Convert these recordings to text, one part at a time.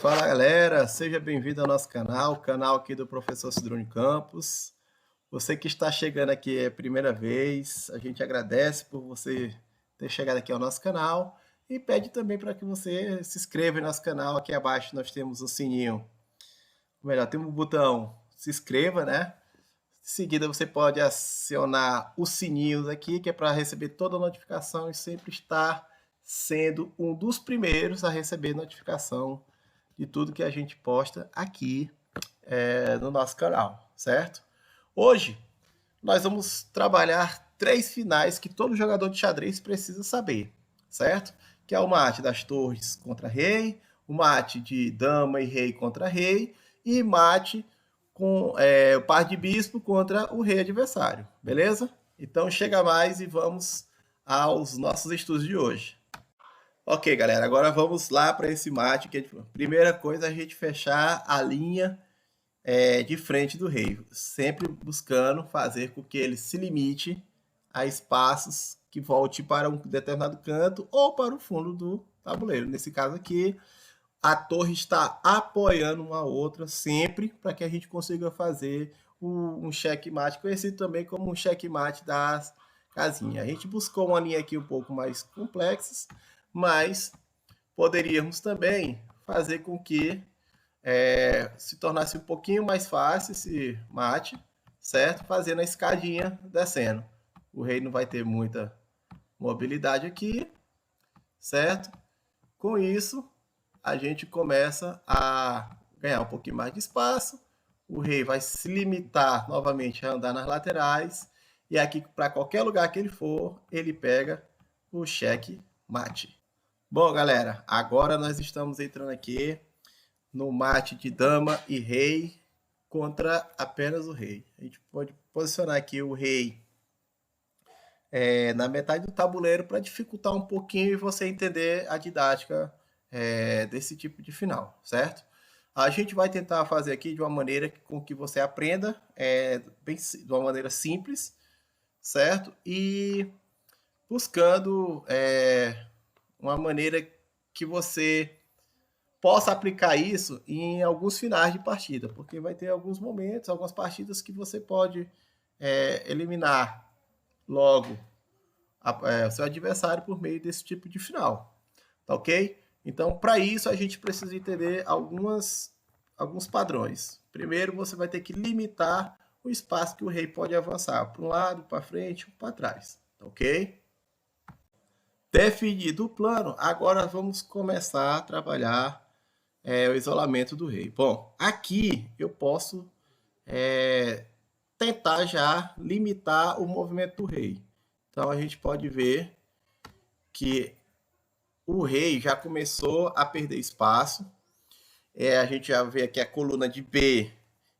Fala galera, seja bem-vindo ao nosso canal aqui do professor Cidrone Campos. Você que está chegando aqui é a primeira vez, a gente agradece por você ter chegado aqui ao nosso canal e pede também para que você se inscreva no nosso canal. Aqui abaixo nós temos um sininho, ou melhor, temos um botão se inscreva, né? Em seguida você pode acionar os sininhos aqui, que é para receber toda a notificação e sempre estar sendo um dos primeiros a receber notificação de tudo que a gente posta aqui no nosso canal, certo? Hoje nós vamos trabalhar 3 finais que todo jogador de xadrez precisa saber, certo? Que é o mate das torres contra rei, o mate de dama e rei contra rei e mate com o par de bispo contra o rei adversário, beleza? Então chega mais e vamos aos nossos estudos de hoje. Ok, galera, agora vamos lá para esse mate. Primeira coisa é a gente fechar a linha de frente do rei, sempre buscando fazer com que ele se limite a espaços que volte para um determinado canto ou para o fundo do tabuleiro. Nesse caso aqui, a torre está apoiando uma outra sempre para que a gente consiga fazer um checkmate, conhecido também como um checkmate das casinhas. A gente buscou uma linha aqui um pouco mais complexa, mas poderíamos também fazer com que se tornasse um pouquinho mais fácil esse mate, certo? Fazendo a escadinha descendo. O rei não vai ter muita mobilidade aqui, certo? Com isso, a gente começa a ganhar um pouquinho mais de espaço. O rei vai se limitar novamente a andar nas laterais. E aqui, para qualquer lugar que ele for, ele pega o cheque mate. Bom, galera, agora nós estamos entrando aqui no mate de dama e rei contra apenas o rei. A gente pode posicionar aqui o rei na metade do tabuleiro para dificultar um pouquinho e você entender a didática desse tipo de final, certo? A gente vai tentar fazer aqui de uma maneira com que você aprenda de uma maneira simples, certo? E buscando uma maneira que você possa aplicar isso em alguns finais de partida, porque vai ter alguns momentos, algumas partidas que você pode eliminar logo o seu adversário por meio desse tipo de final, tá ok? Então, para isso, a gente precisa entender alguns padrões. Primeiro, você vai ter que limitar o espaço que o rei pode avançar, para um lado, para frente, para trás, tá ok? Definido o plano, agora vamos começar a trabalhar o isolamento do rei. Bom, aqui eu posso tentar já limitar o movimento do rei. Então a gente pode ver que o rei já começou a perder espaço. A gente já vê aqui a coluna de B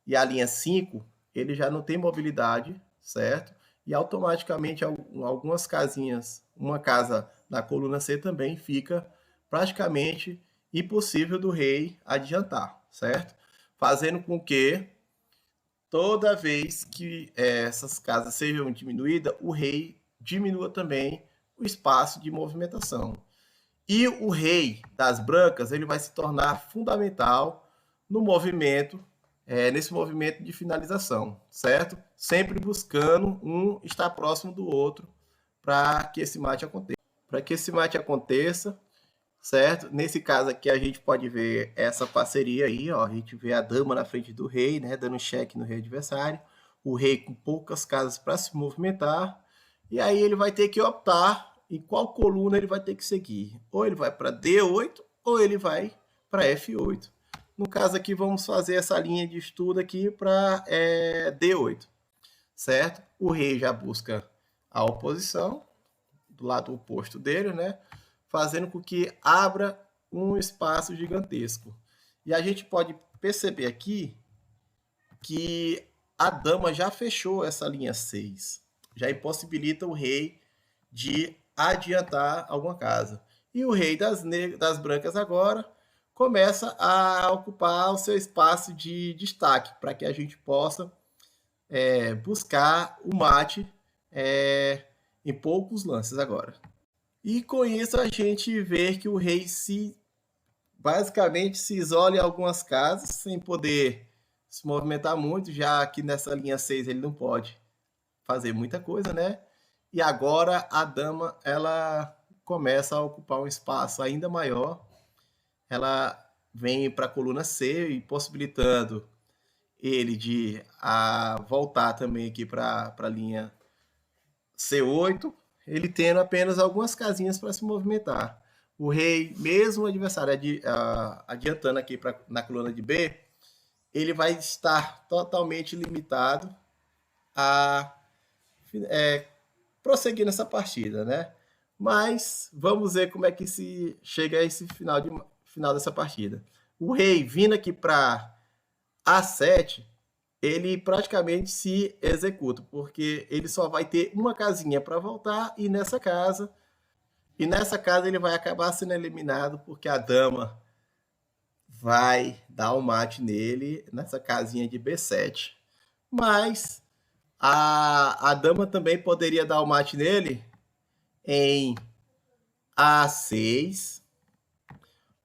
e a linha 5, ele já não tem mobilidade, certo? E automaticamente algumas casinhas, uma casa na coluna C também fica praticamente impossível do rei adiantar, certo? Fazendo com que toda vez que essas casas sejam diminuídas, o rei diminua também o espaço de movimentação. E o rei das brancas, ele vai se tornar fundamental no movimento, nesse movimento de finalização, certo? Sempre buscando um estar próximo do outro para que esse mate aconteça. Para que esse mate aconteça, certo? Nesse caso aqui a gente pode ver essa parceria aí, ó, a gente vê a dama na frente do rei, né, dando cheque no rei adversário, o rei com poucas casas para se movimentar, e aí ele vai ter que optar em qual coluna ele vai ter que seguir. Ou ele vai para D8 ou ele vai para F8. No caso aqui vamos fazer essa linha de estudo aqui para D8, certo? O rei já busca a oposição do lado oposto dele, né? Fazendo com que abra um espaço gigantesco. E a gente pode perceber aqui que a dama já fechou essa linha 6. Já impossibilita o rei de adiantar alguma casa. E o rei das brancas agora começa a ocupar o seu espaço de destaque, para que a gente possa buscar o mate em poucos lances agora. E com isso a gente vê que o rei se basicamente se isola em algumas casas, sem poder se movimentar muito, já que nessa linha 6 ele não pode fazer muita coisa, né? E agora a dama, ela começa a ocupar um espaço ainda maior. Ela vem para a coluna C e possibilitando ele de voltar também aqui para a linha C8, ele tendo apenas algumas casinhas para se movimentar. O rei, mesmo o adversário adiantando aqui na coluna de B, ele vai estar totalmente limitado a prosseguir nessa partida, né? Mas vamos ver como é que se chega a esse final dessa partida. O rei vindo aqui para A7, ele praticamente se executa, porque ele só vai ter uma casinha para voltar e nessa casa ele vai acabar sendo eliminado porque a dama vai dar um mate nele nessa casinha de B7. Mas a dama também poderia dar o mate nele em A6,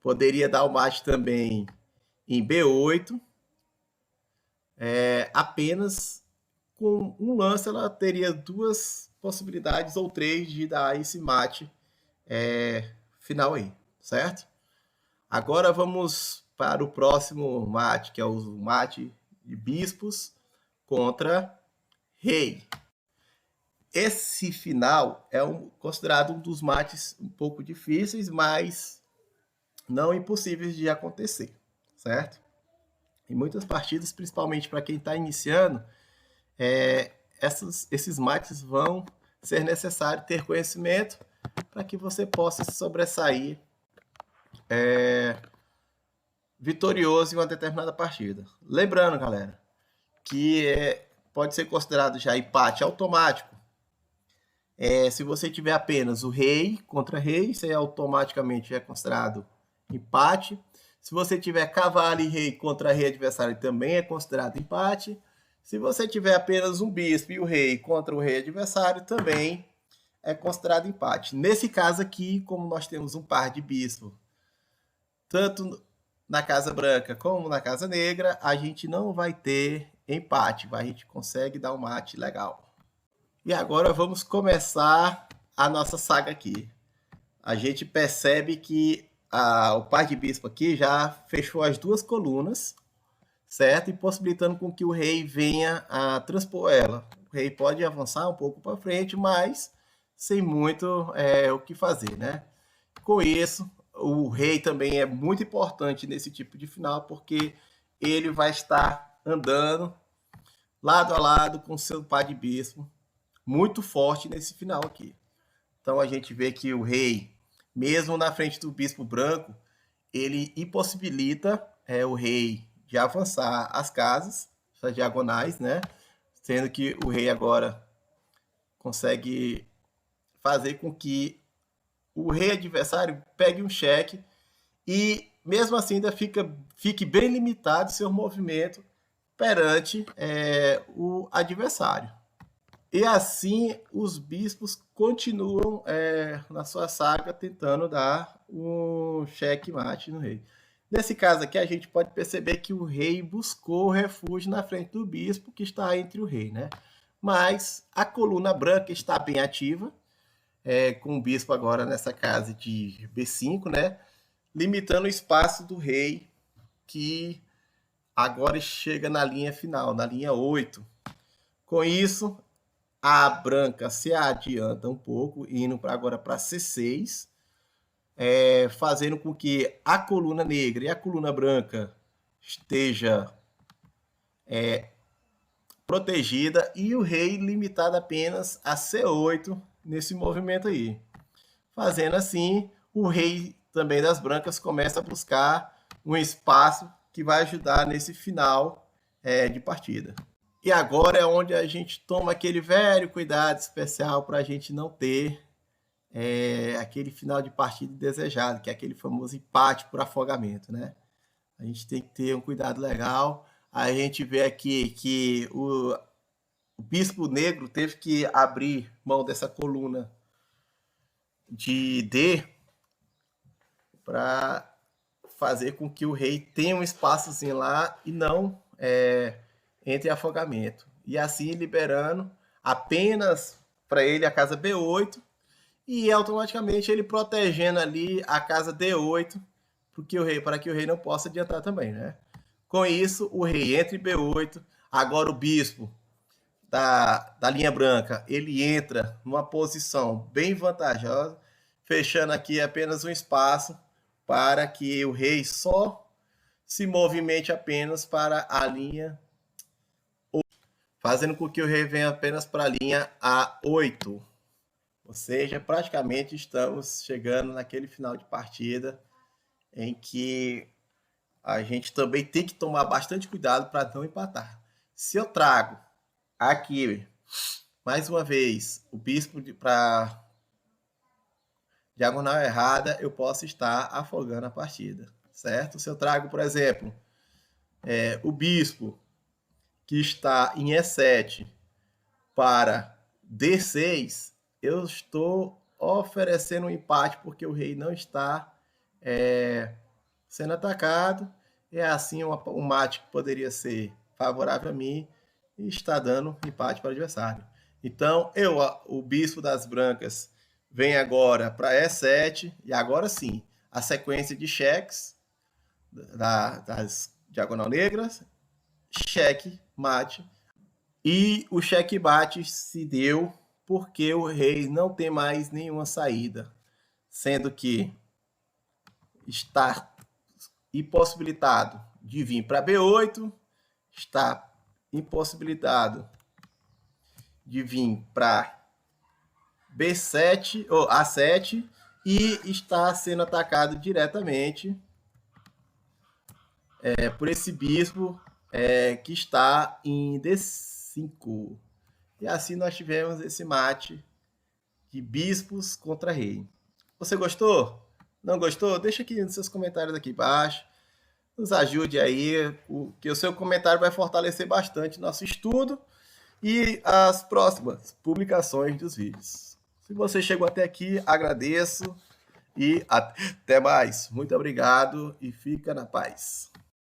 poderia dar o mate também em B8, apenas com um lance ela teria duas possibilidades ou três de dar esse mate final aí, certo? Agora vamos para o próximo mate, que é o mate de bispos contra rei. Esse final é considerado um dos mates um pouco difíceis, mas não impossíveis de acontecer, certo? Em muitas partidas, principalmente para quem está iniciando, esses mates vão ser necessário ter conhecimento para que você possa se sobressair vitorioso em uma determinada partida. Lembrando, galera, que pode ser considerado já empate automático. Se você tiver apenas o rei contra rei, isso automaticamente é considerado empate. Se você tiver cavalo e rei contra rei adversário, também é considerado empate. Se você tiver apenas um bispo e o rei contra o rei adversário, também é considerado empate. Nesse caso aqui, como nós temos um par de bispo, tanto na casa branca como na casa negra, a gente não vai ter empate, a gente consegue dar um mate legal. E agora vamos começar a nossa saga aqui. A gente percebe que o par de bispo aqui já fechou as duas colunas, certo? E possibilitando com que o rei venha a transpor ela. O rei pode avançar um pouco para frente, mas sem muito o que fazer, né? Com isso, o rei também é muito importante nesse tipo de final, porque ele vai estar andando lado a lado com seu par de bispo, muito forte nesse final aqui. Então a gente vê que o rei, mesmo na frente do bispo branco, ele impossibilita o rei de avançar as casas, as diagonais, né? Sendo que o rei agora consegue fazer com que o rei adversário pegue um cheque e mesmo assim ainda fique bem limitado seu movimento perante o adversário. E assim os bispos continuam na sua saga tentando dar um checkmate no rei. Nesse caso aqui a gente pode perceber que o rei buscou refúgio na frente do bispo que está entre o rei, né? Mas a coluna branca está bem ativa, com o bispo agora nessa casa de B5, né? Limitando o espaço do rei que agora chega na linha final, na linha 8. Com isso, a branca se adianta um pouco, indo agora para C6, fazendo com que a coluna negra e a coluna branca esteja protegida e o rei limitado apenas a C8 nesse movimento aí. Fazendo assim, o rei também das brancas começa a buscar um espaço que vai ajudar nesse final de partida. E agora é onde a gente toma aquele velho cuidado especial para a gente não ter aquele final de partida desejado, que é aquele famoso empate por afogamento, né? A gente tem que ter um cuidado legal. A gente vê aqui que o bispo negro teve que abrir mão dessa coluna de D para fazer com que o rei tenha um espaçozinho lá e não entre afogamento. E assim liberando apenas para ele a casa B8 e automaticamente ele protegendo ali a casa D8 para que o rei não possa adiantar também, né? Com isso, o rei entra em B8, agora o bispo da linha branca, ele entra numa posição bem vantajosa, fechando aqui apenas um espaço para que o rei só se movimente apenas para a linha, fazendo com que o rei venha apenas para a linha A8. Ou seja, praticamente estamos chegando naquele final de partida em que a gente também tem que tomar bastante cuidado para não empatar. Se eu trago aqui, mais uma vez, o bispo para diagonal errada, eu posso estar afogando a partida, certo? Se eu trago, por exemplo, o bispo que está em E7 para D6, eu estou oferecendo um empate porque o rei não está sendo atacado. É assim um mate que poderia ser favorável a mim e está dando empate para o adversário. Então, o bispo das brancas vem agora para E7 e agora sim, a sequência de cheques das diagonal negras, cheque, mate. E o cheque mate se deu porque o rei não tem mais nenhuma saída, sendo que está impossibilitado de vir para B8, está impossibilitado de vir para B7 ou A7 e está sendo atacado diretamente por esse bispo que está em D5. E assim nós tivemos esse mate de bispos contra rei. Você gostou? Não gostou? Deixa aqui nos seus comentários aqui embaixo. Nos ajude aí, que o seu comentário vai fortalecer bastante nosso estudo e as próximas publicações dos vídeos. Se você chegou até aqui, agradeço e até mais. Muito obrigado e fica na paz.